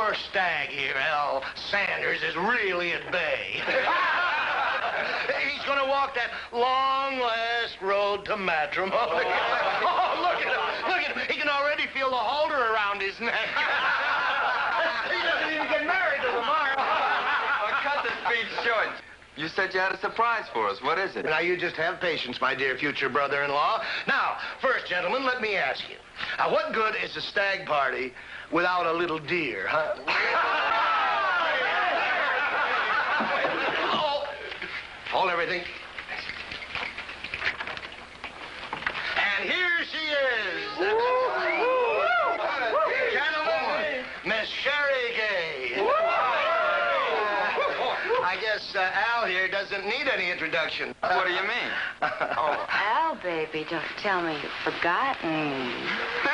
Our stag here, Al Sanders, is really at bay. He's going to walk that long last road to matrimony. Oh, look at him. Look at him. He can already feel the halter around his neck. He doesn't even get married till tomorrow. Well, cut the speech short. You said you had a surprise for us. What is it? Now, you just have patience, my dear future brother-in-law. Now, first, gentlemen, let me ask you. What good is a stag party without a little deer, huh? Hold everything. And here she is. Gentlemen, Miss Sherry Gay. I guess Al here doesn't need any introduction. What do you mean? Oh, Al, baby, don't tell me you've forgotten.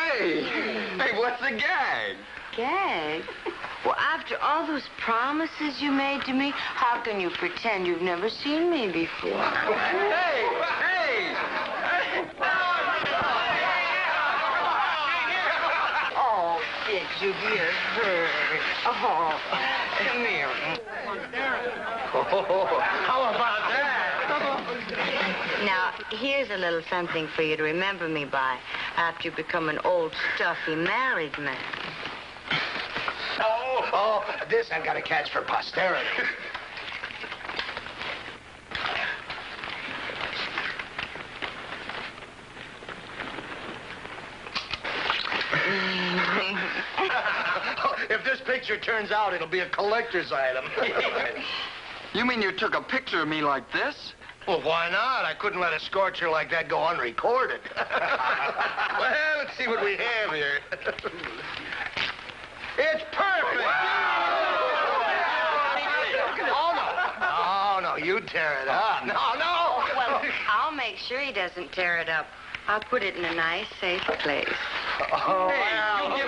Hey, what's the gag? Gag? Well, after all those promises you made to me, how can you pretend you've never seen me before? Hey! Oh, did you get hurt? Oh, come here. How about that? Now, here's a little something for you to remember me by after you become an old, stuffy married man. Oh, this I've got to catch for posterity. If this picture turns out, it'll be a collector's item. You mean you took a picture of me like this? Well, why not? I couldn't let a scorcher like that go unrecorded. Well, let's see what we have here. It's perfect! Oh, no, you tear it up. No. Well, I'll make sure he doesn't tear it up. I'll put it in a nice, safe place. Oh, Hey, Al. you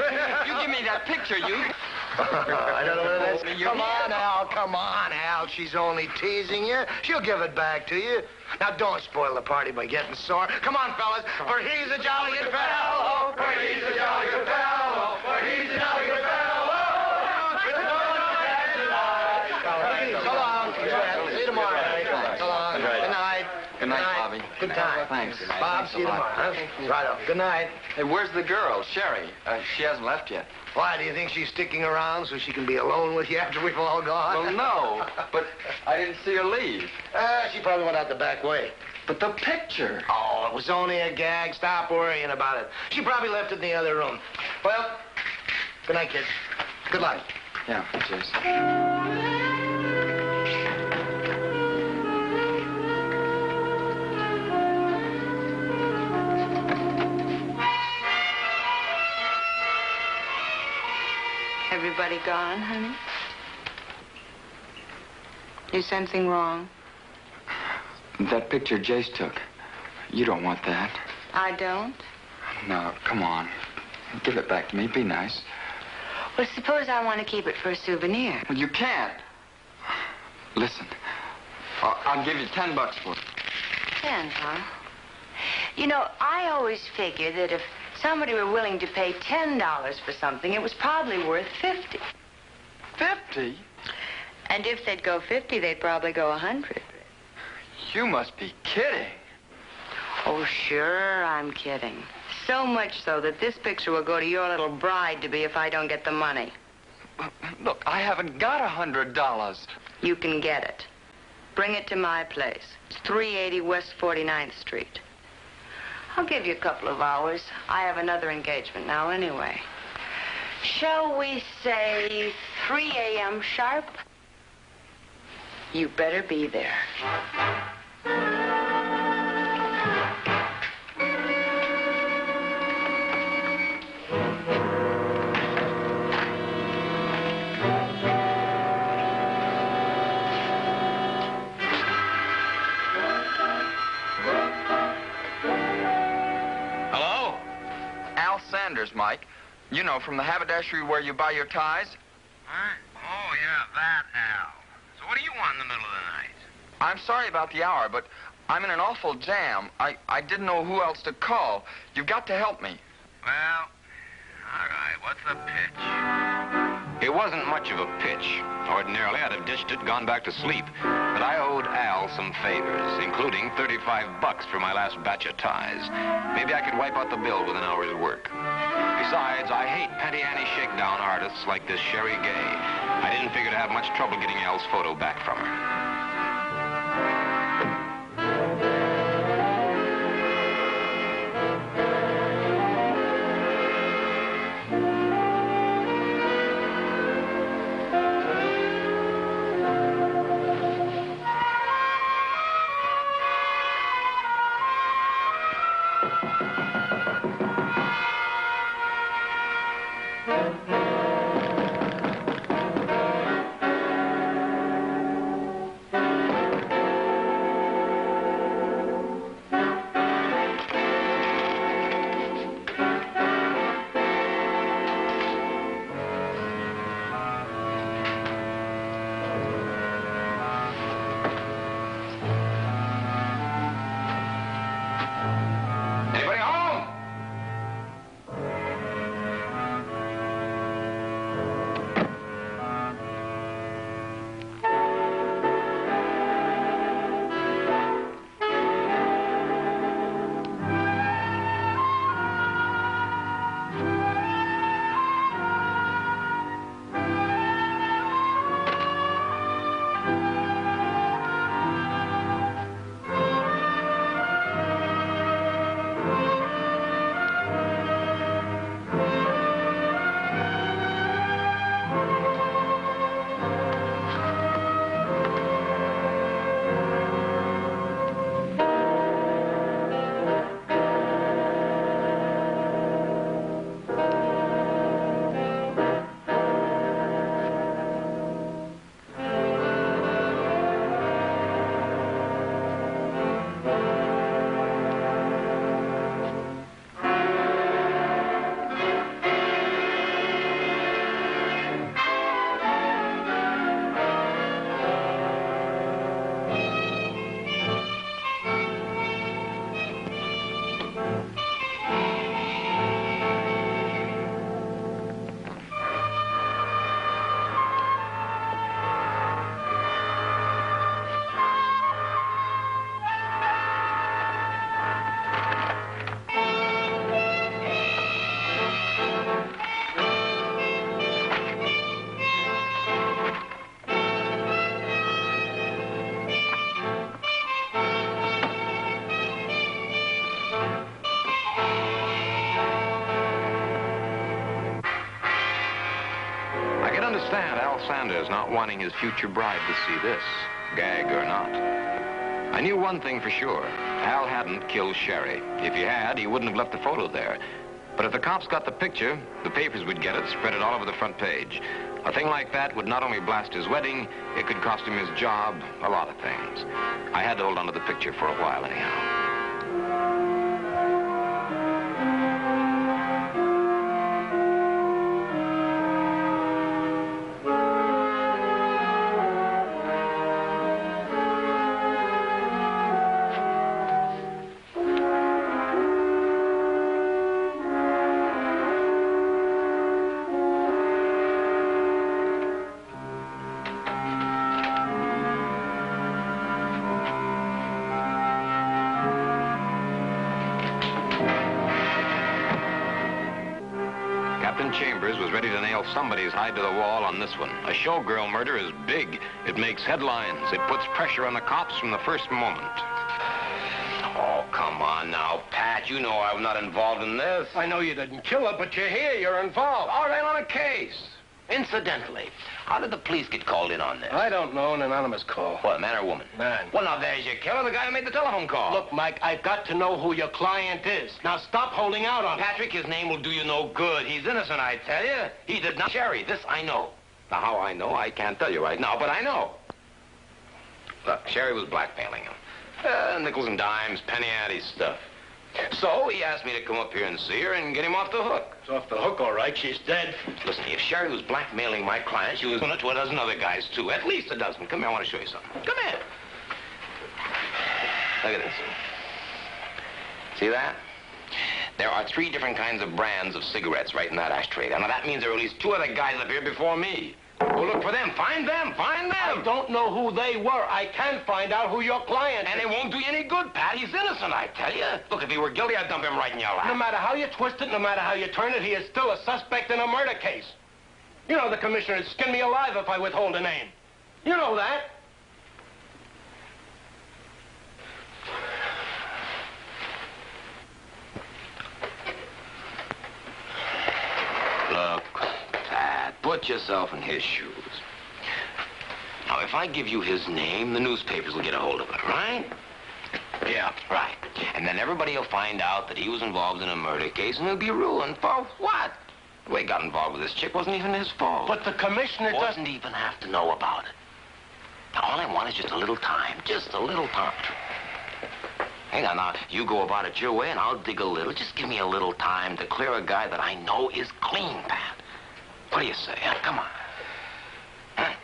give me that picture, you. I don't know whether that's... Come on, Al. She's only teasing you. She'll give it back to you. Now, don't spoil the party by getting sore. Come on, fellas, for he's a jolly good fellow. For he's a jolly good fellow. For he's a jolly good fellow. So long. See you tomorrow. So long. Good night. Good night, Bobby. Good time. Thanks. Bob, see you tomorrow. Huh? Right on. Good night. Hey, where's the girl, Sherry? She hasn't left yet. Why, do you think she's sticking around so she can be alone with you after we've all gone? Well, no, but I didn't see her leave. She probably went out the back way. But the picture. Oh, it was only a gag. Stop worrying about it. She probably left it in the other room. Well, good night, kids. Good luck. Yeah, cheers. Everybody gone, honey? You sensing wrong? That picture Jace took. You don't want that. I don't? No, come on. Give it back to me. Be nice. Well, suppose I want to keep it for a souvenir. Well, you can't. Listen, I'll give you $10 for it. 10, huh? You know, I always figure that if somebody were willing to pay $10 for something, it was probably worth 50. 50? And if they'd go 50, they'd probably go 100. You must be kidding. Oh, sure, I'm kidding. So much so that this picture will go to your little bride-to-be if I don't get the money. Look, I haven't got $100. You can get it. Bring it to my place. It's 380 West 49th Street. I'll give you a couple of hours. I have another engagement now anyway. Shall we say 3 a.m. sharp? You better be there. Mike. You know, from the haberdashery where you buy your ties. What? Oh, yeah, that, Al. So what do you want in the middle of the night? I'm sorry about the hour, but I'm in an awful jam. I didn't know who else to call. You've got to help me. Well, all right, what's the pitch? It wasn't much of a pitch. Ordinarily, I'd have ditched it, gone back to sleep. But I owed Al some favors, including $35 for my last batch of ties. Maybe I could wipe out the bill with an hour's work. Besides, I hate penty-ante shakedown artists like this Sherry Gay. I didn't figure to have much trouble getting Al's photo back from her. Sanders not wanting his future bride to see this, gag or not. I knew one thing for sure. Al hadn't killed Sherry. If he had, he wouldn't have left the photo there. But if the cops got the picture, the papers would get it, spread it all over the front page. A thing like that would not only blast his wedding, it could cost him his job, a lot of things. I had to hold on to the picture for a while anyhow. Chambers was ready to nail somebody's hide to the wall on this one. A showgirl murder is big. It makes headlines. It puts pressure on the cops from the first moment. Oh, come on now, Pat. You know I'm not involved in this. I know you didn't kill her, but you're here. You're involved. All right, on a case. Incidentally, how did the police get called in on this? I don't know. An anonymous call. What, man or woman? Man. Well, now, there's your killer, the guy who made the telephone call. Look, Mike, I've got to know who your client is. Now, stop holding out on him. Patrick, his name will do you no good. He's innocent, I tell you. He did not Sherry. This I know. Now, how I know, I can't tell you right now, but I know. Look, Sherry was blackmailing him. Nickels and dimes, penny-ante stuff. So he asked me to come up here and see her and get him off the hook. It's off the hook, all right. She's dead. Listen, if Sherry was blackmailing my client, she was doing it to a dozen other guys, too. At least a dozen. Come here, I want to show you something. Come here. Look at this. See that? There are 3 different kinds of brands of cigarettes right in that ashtray. Now, that means there are at least 2 other guys up here before me. Go look for them. Find them. Find them. I don't know who they were. I can find out who your client And is. it won't do you any good, Pat. He's innocent, I tell you. Look, if he were guilty, I'd dump him right in your lap. No matter how you twist it, no matter how you turn it, he is still a suspect in a murder case. You know the commissioner would skin me alive if I withhold a name. You know that. Look, Pat, put yourself in his shoes. Now, if I give you his name, the newspapers will get a hold of it, right? Yeah, right. And then everybody will find out that he was involved in a murder case, and he'll be ruined for what? The way he got involved with this chick wasn't even his fault. But the commissioner doesn't even have to know about it. Now, all I want is just a little time. Just a little time. Hang on, now, you go about it your way, and I'll dig a little. Just give me a little time to clear a guy that I know is clean, Pat. What do you say, huh? Come on. Huh?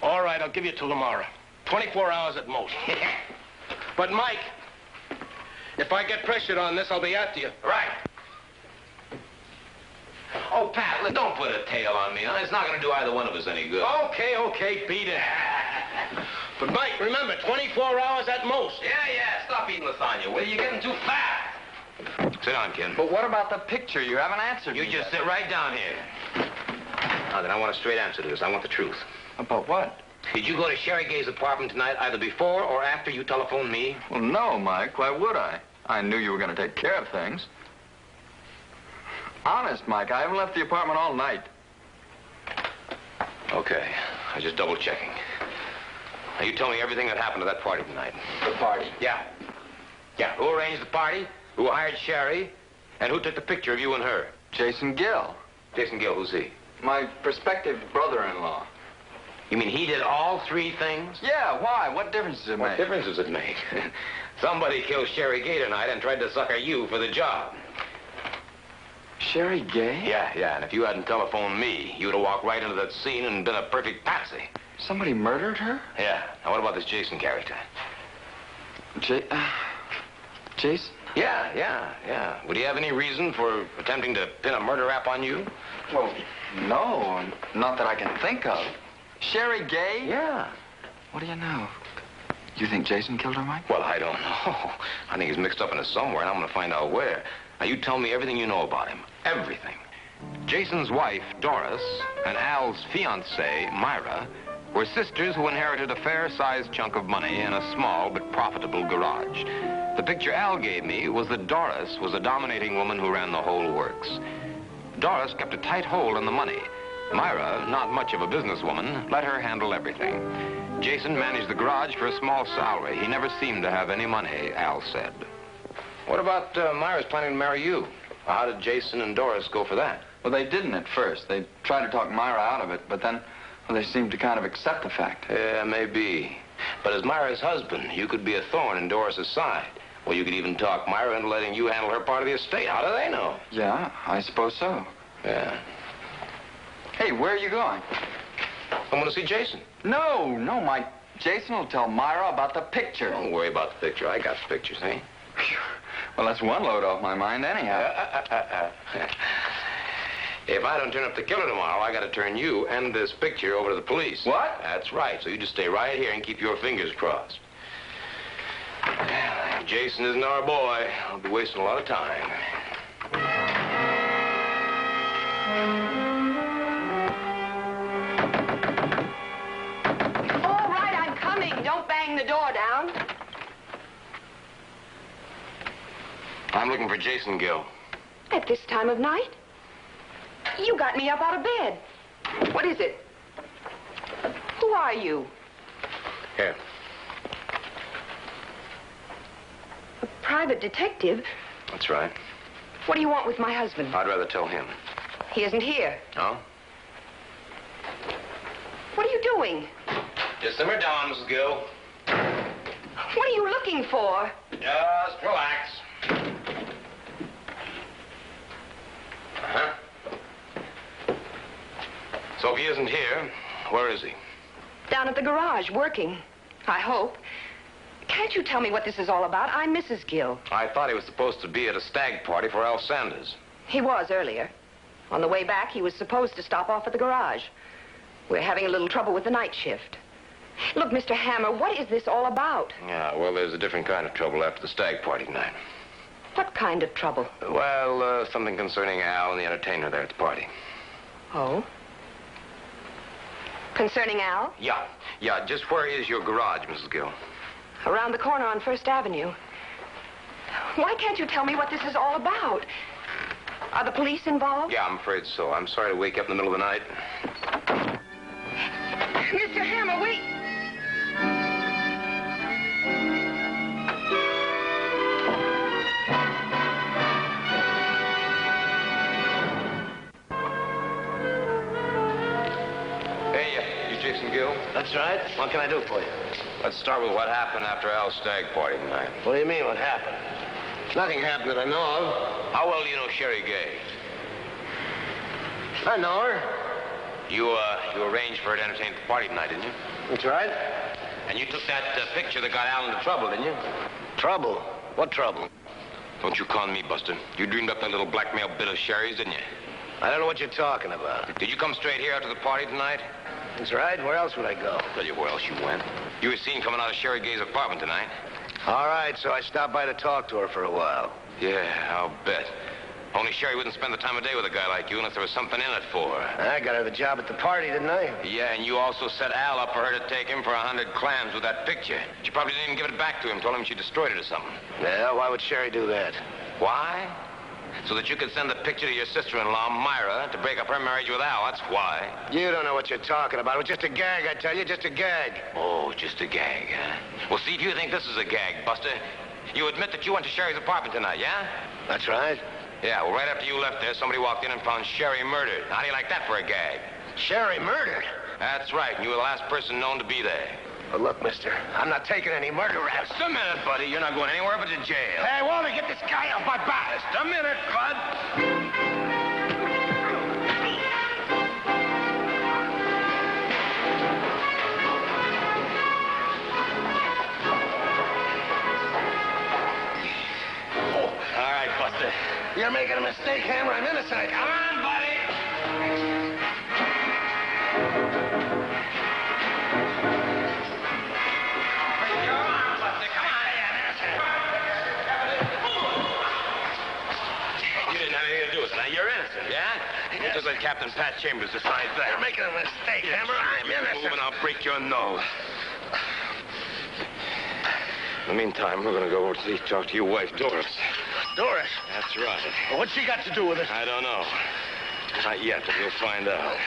All right, I'll give you till tomorrow. 24 hours at most. But, Mike, if I get pressured on this, I'll be after you. Right. Oh, Pat, don't put a tail on me. Huh? It's not going to do either one of us any good. Okay, beat it. But, Mike, remember, 24 hours at most. Yeah, stop eating lasagna, will you? You're getting too fat. Sit down, kid. But what about the picture? You haven't answered You me just yet. sit right down here. Now, then, I want a straight answer to this. I want the truth. About what? Did you go to Sherry Gay's apartment tonight either before or after you telephoned me? Well, no, Mike. Why would I? I knew you were going to take care of things. Honest, Mike, I haven't left the apartment all night. Okay. I was just double-checking. Now, you tell me everything that happened to that party tonight. The party? Yeah. Who arranged the party? Who hired Sherry? And who took the picture of you and her? Jason Gill. Jason Gill, who's he? My prospective brother-in-law. You mean he did all 3 things? Yeah, why? What difference does it make? What difference does it make? Somebody killed Sherry Gay tonight and tried to sucker you for the job. Sherry Gay? Yeah, and if you hadn't telephoned me, you'd have walked right into that scene and been a perfect patsy. Somebody murdered her? Yeah. Now, what about this Jason character? Jason? Yeah. Would he have any reason for attempting to pin a murder rap on you? Well, no, not that I can think of. Sherry Gay? Yeah. What do you know? You think Jason killed her, Mike? Well, I don't know. I think he's mixed up in it somewhere, and I'm going to find out where. Now, you tell me everything you know about him. Everything. Jason's wife, Doris, and Al's fiancée, Myra, were sisters who inherited a fair-sized chunk of money in a small but profitable garage. The picture Al gave me was that Doris was a dominating woman who ran the whole works. Doris kept a tight hold on the money. Myra, not much of a businesswoman, let her handle everything. Jason managed the garage for a small salary. He never seemed to have any money, Al said. What about Myra's planning to marry you? How did Jason and Doris go for that? Well, they didn't at first. They tried to talk Myra out of it, but then, well, they seemed to kind of accept the fact. Yeah, maybe. But as Myra's husband, you could be a thorn in Doris's side. Well, you could even talk Myra into letting you handle her part of the estate. How do they know? Yeah, I suppose so. Yeah. Hey, where are you going? I'm going to see Jason. No, Mike. Jason will tell Myra about the picture. Don't worry about the picture. I got the pictures, eh? Well, that's one load off my mind anyhow. If I don't turn up the killer tomorrow, I got to turn you and this picture over to the police. What? That's right. So you just stay right here and keep your fingers crossed. If Jason isn't our boy, I'll be wasting a lot of time. All right, I'm coming. Don't bang the door down. I'm looking for Jason Gill. At this time of night? You got me up out of bed. What is it? Who are you? Here. A private detective? That's right. What do you want with my husband? I'd rather tell him. He isn't here. No? What are you doing? Just simmer down, Mrs. Gill. What are you looking for? Just relax. Uh-huh. So if he isn't here, where is he? Down at the garage, working. I hope. Can't you tell me what this is all about? I'm Mrs. Gill. I thought he was supposed to be at a stag party for Al Sanders. He was earlier. On the way back, he was supposed to stop off at the garage. We're having a little trouble with the night shift. Look, Mr. Hammer, what is this all about? Yeah, well, there's a different kind of trouble after the stag party tonight. What kind of trouble? Well, something concerning Al and the entertainer there at the party. Oh? Concerning Al? Yeah. Just where is your garage, Mrs. Gill? Around the corner on First Avenue. Why can't you tell me what this is all about? Are the police involved? Yeah, I'm afraid so. I'm sorry to wake you up in the middle of the night. Mr. Hammer, wait. Hey, you Jason Gill? That's right. What can I do for you? Let's start with what happened after Al's stag party tonight. What do you mean, what happened? Nothing happened that I know of. How well do you know Sherry Gay? I know her. You arranged for her to entertain at the party tonight, didn't you? That's right. And you took that picture that got Al into trouble, didn't you? Trouble? What trouble? Don't you con me, Buster. You dreamed up that little blackmail bit of Sherry's, didn't you? I don't know what you're talking about. Did you come straight here after the party tonight? That's right. Where else would I go? I'll tell you where else you went. You were seen coming out of Sherry Gay's apartment tonight. All right, so I stopped by to talk to her for a while. Yeah, I'll bet. Only Sherry wouldn't spend the time of day with a guy like you unless there was something in it for her. I got her the job at the party, didn't I? Yeah, and you also set Al up for her to take him for 100 clams with that picture. She probably didn't even give it back to him, told him she destroyed it or something. Yeah, why would Sherry do that? Why? So that you could send the picture to your sister-in-law, Myra, to break up her marriage with Al. That's why. You don't know what you're talking about. It was just a gag, I tell you, just a gag. Oh, just a gag, huh? Well, see, if you think this is a gag, Buster, you admit that you went to Sherry's apartment tonight, yeah? That's right. Yeah, well, right after you left there, somebody walked in and found Sherry murdered. How do you like that for a gag? Sherry murdered? That's right, and you were the last person known to be there. But look, mister, I'm not taking any murder raps. Just a minute, buddy. You're not going anywhere but to jail. Hey, Walter, get this guy off my back. Just a minute, bud. All right, Buster. You're making a mistake, Hammer. I'm innocent. Come on, buddy. You didn't have anything to do with it. Now, you're innocent, yeah? Just let Captain Pat Chambers decide that. You're making a mistake, Hammer. I'm innocent. Move and I'll break your nose. In the meantime, we're going to go over to talk to your wife, Doris. Doris? That's right. Well, what's she got to do with it? I don't know. Not yet, but you'll find out.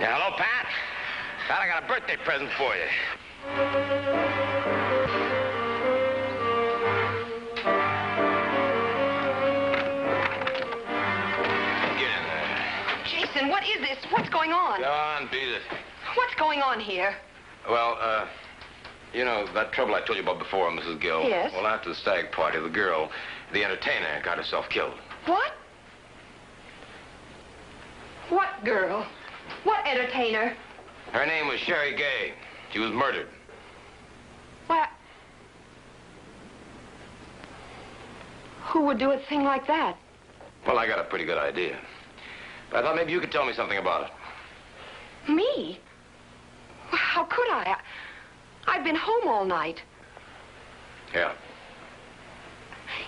Yeah, hello, Pat? Pat, I got a birthday present for you. Get in there. Jason, what is this? What's going on? Go on, beat it. What's going on here? Well, you know, that trouble I told you about before, Mrs. Gill? Yes. Well, after the stag party, the girl, the entertainer, got herself killed. What? What girl? What entertainer? Her name was Sherry Gay. She was murdered. What? Who would do a thing like that? Well, I got a pretty good idea. But I thought maybe you could tell me something about it. Me? Well, how could I? I've been home all night. Yeah.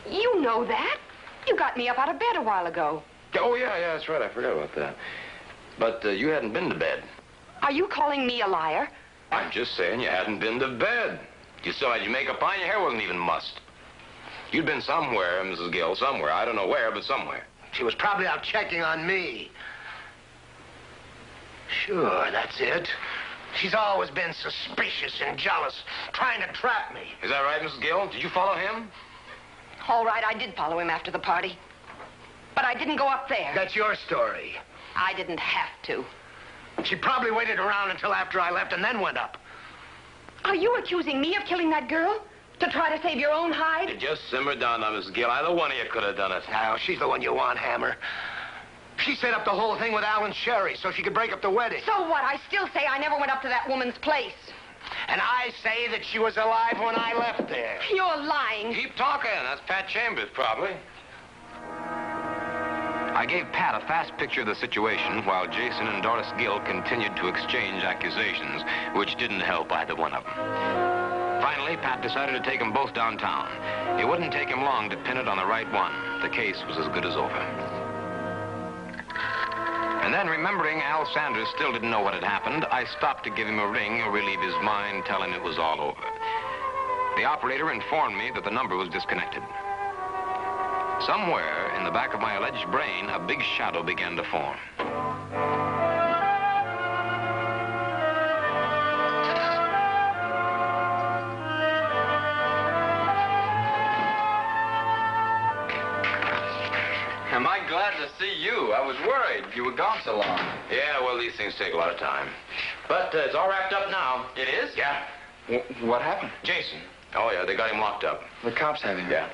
You know that. You got me up out of bed a while ago. Oh, yeah, that's right. I forgot about that. But you hadn't been to bed. Are you calling me a liar? I'm just saying you hadn't been to bed. You still had your makeup on. Your hair wasn't even mussed. You'd been somewhere, Mrs. Gill, somewhere. I don't know where, but somewhere. She was probably out checking on me. Sure, that's it. She's always been suspicious and jealous, trying to trap me. Is that right, Mrs. Gill? Did you follow him? All right, I did follow him after the party. But I didn't go up there. That's your story. I didn't have to. She probably waited around until after I left and then went up. Are you accusing me of killing that girl? To try to save your own hide? You just simmer down now, Mrs. Gill. Either one of you could have done it. Now, she's the one you want, Hammer. She set up the whole thing with Al and Sherry so she could break up the wedding. So what? I still say I never went up to that woman's place. And I say that she was alive when I left there. You're lying. Keep talking. That's Pat Chambers, probably. I gave Pat a fast picture of the situation while Jason and Doris Gill continued to exchange accusations, which didn't help either one of them. Finally, Pat decided to take them both downtown. It wouldn't take him long to pin it on the right one. The case was as good as over. And then, remembering Al Sanders still didn't know what had happened, I stopped to give him a ring, relieve his mind, tell him it was all over. The operator informed me that the number was disconnected. Somewhere in the back of my alleged brain, a big shadow began to form. Am I glad to see you? I was worried. You were gone so long. Yeah, well, these things take a lot of time. But it's all wrapped up now. It is? Yeah. What happened? Jason. Oh, yeah, they got him locked up. The cops have him? Yeah.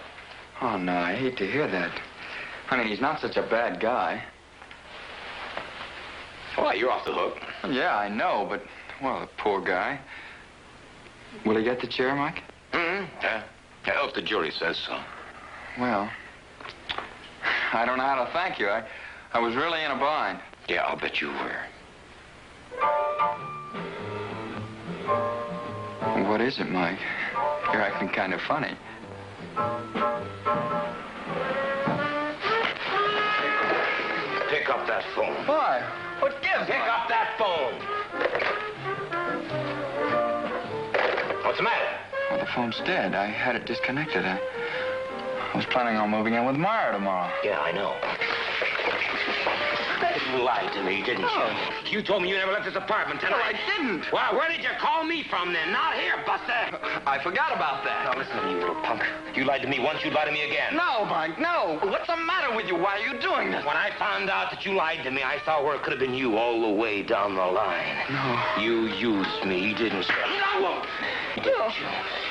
Oh, no, I hate to hear that. I mean, he's not such a bad guy. Well, you're off the hook. Yeah, I know, but, well, the poor guy. Will he get the chair, Mike? Mm-hmm. Yeah. Yeah, if the jury says so. Well, I don't know how to thank you. I was really in a bind. Yeah, I'll bet you were. What is it, Mike? You're acting kind of funny. Pick up that phone. Why? What gives? Pick up that phone. What's the matter? Well, the phone's dead. I had it disconnected. I was planning on moving in with Myra tomorrow. Yeah, I know. You lied to me, didn't you? You told me you never left this apartment tonight. No, I didn't. Well, where did you call me from then? Not here, Buster. I forgot about that. Now, listen to me, you little punk. You lied to me once, you'd lie to me again. No, Mike, no. What's the matter with you? Why are you doing this? When I found out that you lied to me, I saw where it could have been you all the way down the line. No. You used me, didn't you? No! No.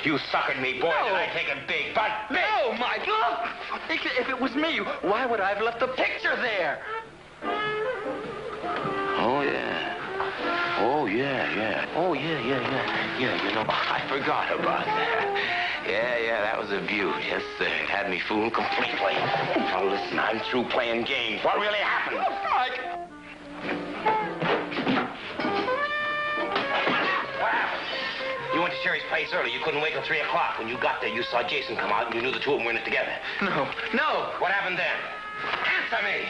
You suckered me, boy. No. Did I take it big, but big. No, Mike, look. If it was me, why would I have left the picture there? Oh, yeah. Oh, yeah. Oh, yeah. Yeah, you know, I forgot about that. Yeah, that was a beaut. Yes, sir. It had me fooled completely. Now, listen, I'm through playing games. What really happened? Mike. What happened? You went to Sherry's place early. You couldn't wait till 3 o'clock. When you got there, you saw Jason come out, and you knew the two of them were in it together. No. What happened then? Answer me!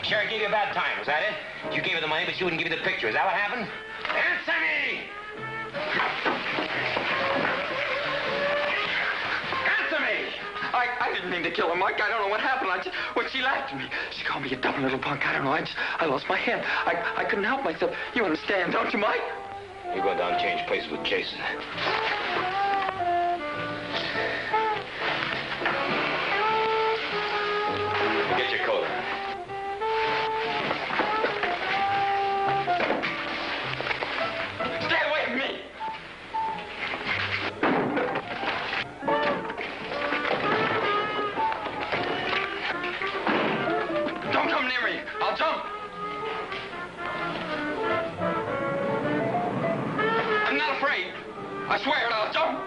Sherry gave you a bad time, was that it? You gave her the money, but she wouldn't give you the picture. Is that what happened? Answer me! Answer me! I didn't mean to kill her, Mike. I don't know what happened. When she laughed at me, she called me a dumb little punk. I don't know. I lost my head. I couldn't help myself. You understand, don't you, Mike? You go down and change places with Jason. Get your coat on. Stay away from me! Don't come near me. I'll jump. I'm not afraid. I swear it, I'll jump.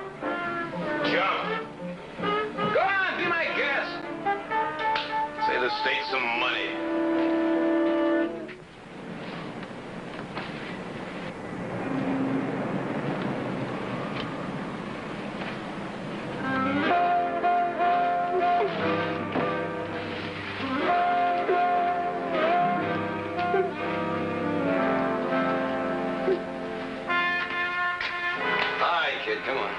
Jump. Go on, be my guest. Save the state some money. All right, kid, come on.